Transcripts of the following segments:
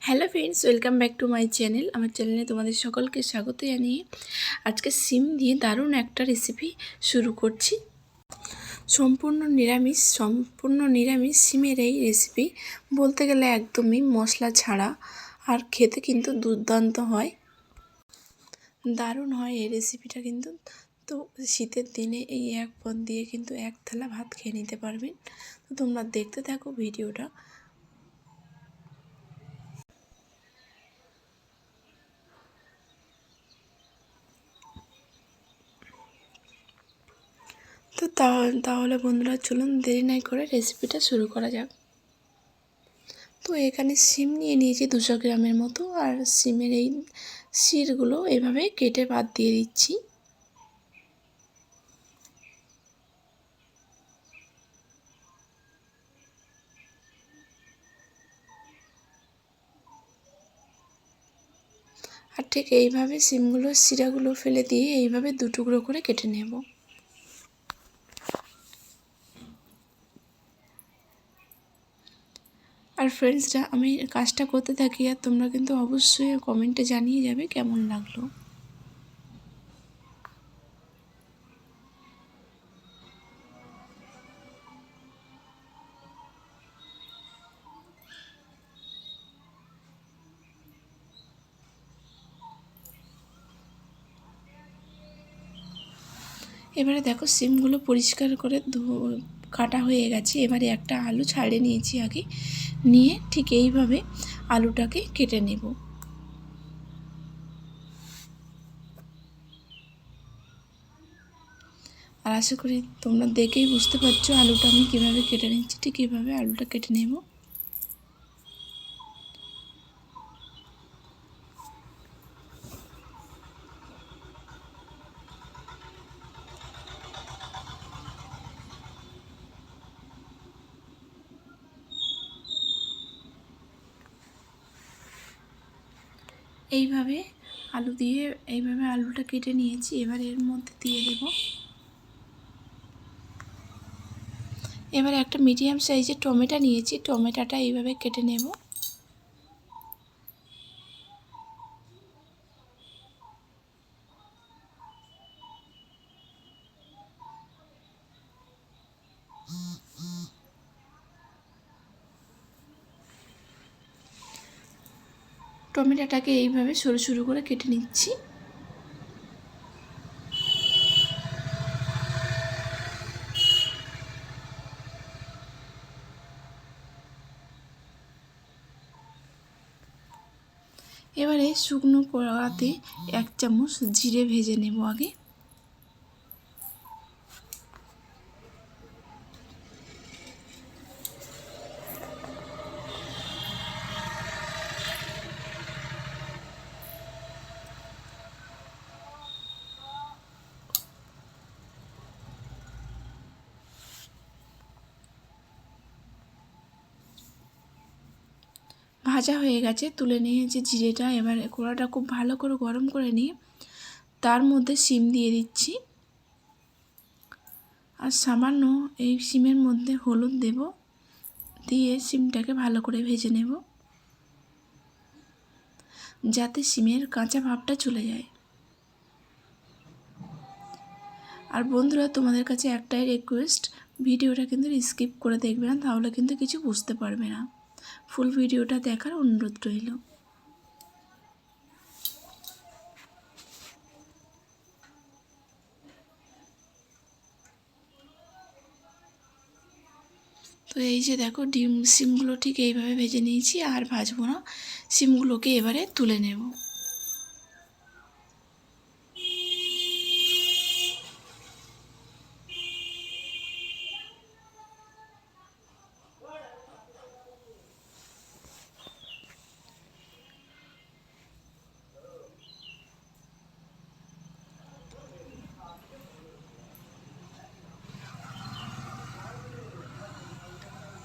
Hello friends, welcome back to my channel. আমার চ্যানেলে তোমাদের সকলকে স্বাগত জানিয়ে আজকে সিম দিয়ে দারুণ একটা রেসিপি শুরু করছি। সম্পূর্ণ নিরামিষ সিমের এই রেসিপি বলতে গেলে একদমই মশলা ছাড়া, আর খেতে কিন্তু দুর্দান্ত হয়, দারুণ হয় এই রেসিপিটা কিন্তু। তো শীতের দিনে এই এক পদ দিয়ে কিন্তু এক থালা ভাত খেয়ে নিতে পারবেন। তো তোমরা দেখতে থাকো ভিডিওটা। তো তাহলে বন্ধুরা চলুন দেরি নাই করে রেসিপিটা শুরু করা যাক। তো এখানে সিম নিয়ে নিয়েছি 200 গ্রামের মতো, আর সিমের এই শিরগুলো এভাবে কেটে বাদ দিয়ে দিচ্ছি। আর ঠিক এইভাবে সিমগুলোর শিরাগুলো ফেলে দিয়ে এইভাবে 2 টুকরো করে কেটে নেব। আর ফ্রেন্ডসরা, আমি কাজটা করতে থাকি আর তোমরা কিন্তু অবশ্যই কমেন্টে জানিয়ে যাবে কেমন লাগলো। এবারে দেখো সিমগুলো পরিষ্কার করে কাটা হয়ে গেছে। এবারে একটা আলু ছাড়িয়ে নিয়েছি আগে, নিয়ে ঠিক এইভাবে আলুটাকে কেটে নেব। আর আশা করি তোমরা দেখেই বুঝতে পারছো আলুটা আমি কীভাবে কেটে নিচ্ছি। ঠিক এইভাবে আলুটা কেটে নেব। এইভাবে আলুটা কেটে নিয়েছি। এবার এর মধ্যে দিয়ে দেব। এবার একটা মিডিয়াম সাইজের টমেটো নিয়েছি, টমেটোটা এইভাবে কেটে নেব। টমেটোটাকে এইভাবে সরু সরু করে কেটে নিচ্ছি। এবারে শুকনো কড়াতে 1 চামচ জিরে ভেজে নেব আগে। ভাজা হয়ে গেছে, তুলে নিয়েছি জিরেটা। এবার কড়াটা খুব ভালো করে গরম করে নিয়ে তার মধ্যে সিম দিয়ে দিচ্ছি। আর সামান্য এই সিমের মধ্যে হলুদ দেব, দিয়ে সিমটাকে ভালো করে ভেজে নেব, যাতে সিমের কাঁচা ভাবটা চলে যায়। আর বন্ধুরা, তোমাদের কাছে একটাই রিকোয়েস্ট, ভিডিওটা কিন্তু স্কিপ করে দেখবে না, তাহলে কিন্তু কিছু বুঝতে পারবে না। ফুল ভিডিওটা দেখার অনুরোধ রইল। তো এই যে দেখো সিমগুলো ঠিক এইভাবে ভেজে নিয়েছি, আর ভাজবো না। সিমগুলোকে এবারে তুলে নেব।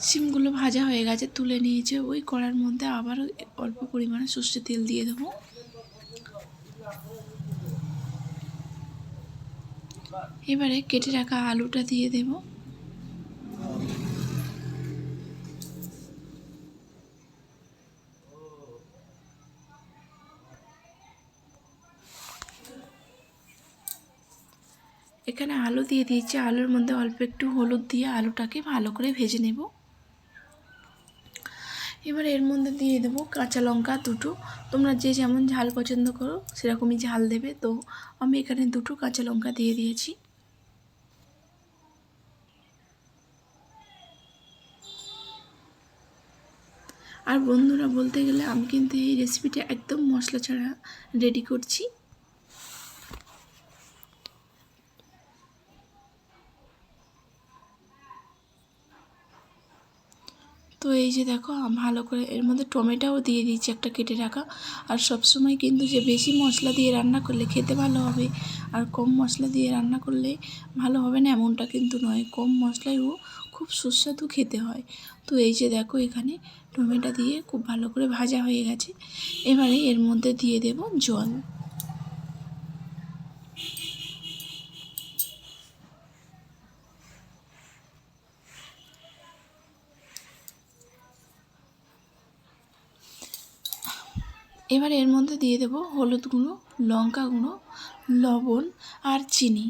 সিমগুলো ভাজা হয়ে গেছে, তুলে নিয়েছে। ওই কড়ার মধ্যে আবারও অল্প পরিমাণে সর্ষের তেল দিয়ে দেবো। এবারে কেটে রাখা আলুটা দিয়ে দেব। এখানে আলু দিয়ে দিয়েছি, আলুর মধ্যে অল্প একটু হলুদ দিয়ে আলুটাকে ভালো করে ভেজে নেব। এবার এর মধ্যে দিয়ে দেবো কাঁচা লঙ্কা দুটো। তোমরা যে যেমন ঝাল পছন্দ করো সেরকমই ঝাল দেবে। তো আমি এখানে দুটো কাঁচা লঙ্কা দিয়ে দিয়েছি। আর বন্ধুরা, বলতে গেলে আমি কিন্তু এই রেসিপিটা একদম মশলা ছাড়া রেডি করছি। তো এই যে দেখো, ভালো করে এর মধ্যে টমেটোও দিয়ে দিয়েছি একটা কেটে রাখা। আর সবসময় কিন্তু যে বেশি মশলা দিয়ে রান্না করলে খেতে ভালো হবে আর কম মশলা দিয়ে রান্না করলে ভালো হবে না এমনটা কিন্তু নয়, কম মশলায়ও খুব সুস্বাদু খেতে হয়। তো এই যে দেখো, এখানে টমেটো দিয়ে খুব ভালো করে ভাজা হয়ে গেছে। এবারে এর মধ্যে দিয়ে দেব জল। এবার এর মধ্যে দিয়ে দেব হলুদ গুঁড়ো, লঙ্কা গুঁড়ো, লবণ আর চিনি।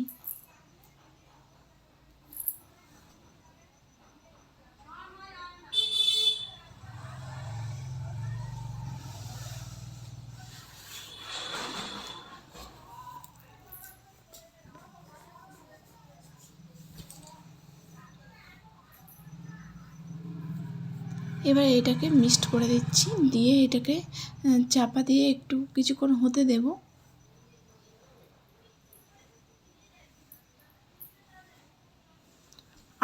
এবার এটাকে মিক্সড করে দিচ্ছি, দিয়ে এটাকে চাপা দিয়ে একটু কিছুক্ষণ হতে দেব।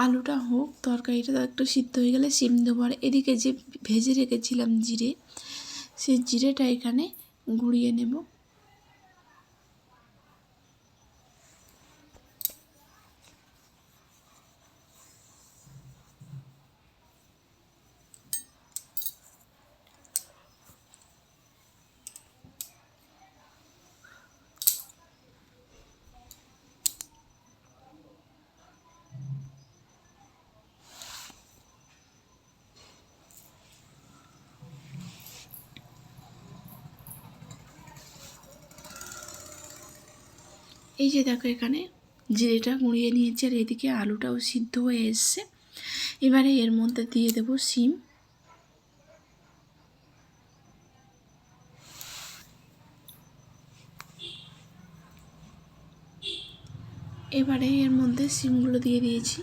আলুটা হোক, তরকারিটা একটু সিদ্ধ হয়ে গেলে সিম দেবো। আর এদিকে যে ভেজে রেখেছিলাম জিরে, সেই জিরেটা এখানে গুঁড়িয়ে নেব। এই যে দেখো, এখানে জিরেটা গুঁড়িয়ে নিয়েছি আর এদিকে আলুটাও সিদ্ধ হয়ে এসছে। এবারে এর মধ্যে দিয়ে দেব সিম। এবারে এর মধ্যে সিমগুলো দিয়ে দিয়েছি।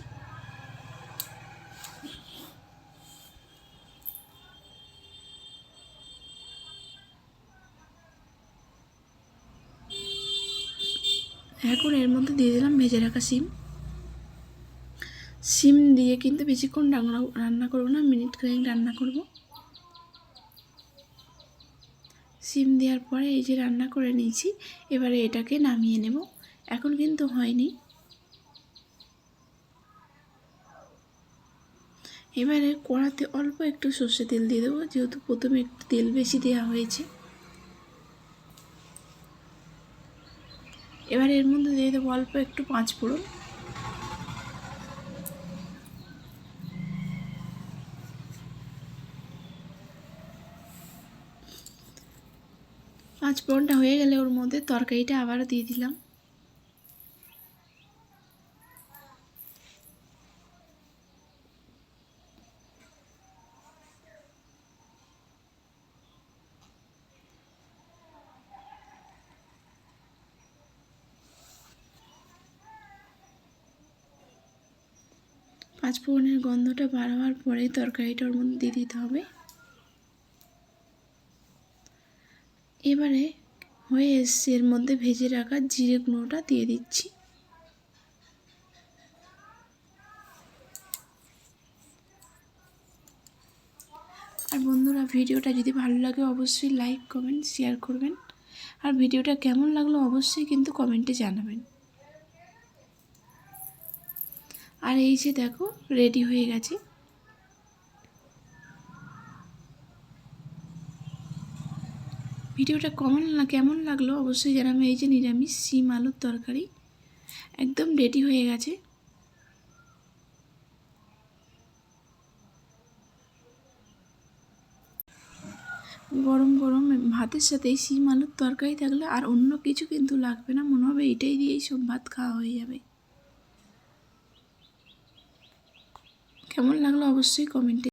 এখন এর মধ্যে দিয়ে দিলাম ভেজে রাখা সিম। সিম দিয়ে কিন্তু বেশিক্ষণ রান্না করবো না, মিনিট খানেক রান্না করব। সিম দেওয়ার পরে এই যে রান্না করে নিয়েছি, এবারে এটাকে নামিয়ে নেব। এখন কিন্তু হয়নি। এবারে কড়াতে অল্প একটু সর্ষে তেল দিয়ে দেবো, যেহেতু প্রথমে একটু তেল বেশি দেওয়া হয়েছে। এবার এর মধ্যে দিয়ে দেবো অল্প একটু পাঁচফোড়ন। পাঁচফোড়নটা হয়ে গেলে ওর মধ্যে তরকারিটা আবারও দিয়ে দিলাম। পাঁচফোড়নের গন্ধটা বার হওয়ার পরে তরকারিটা ওর মধ্যে দিয়ে দিতে হবে। এবারে হয়ে এসছে, এর মধ্যে ভেজে রাখা জিরে গুঁড়োটা দিয়ে দিচ্ছি। আর বন্ধুরা, ভিডিওটা যদি ভালো লাগে অবশ্যই লাইক কমেন্ট শেয়ার করবেন। আর ভিডিওটা কেমন লাগলো অবশ্যই কিন্তু কমেন্টে জানাবেন। আর এই যে দেখো, রেডি হয়ে গেছে। ভিডিওটা কেমন লাগলো অবশ্যই জানাবেন। এই যে নিরামিষ শিম আলুর তরকারি একদম রেডি হয়ে গেছে। গরম গরম ভাতের সাথে এই শিম আলুর তরকারি থাকলে আর অন্য কিছু কিন্তু লাগবে না, মনে হবে এটাই দিয়েই সব ভাত খাওয়া হয়ে যাবে। কেমন লাগলো অবশ্যই কমেন্টে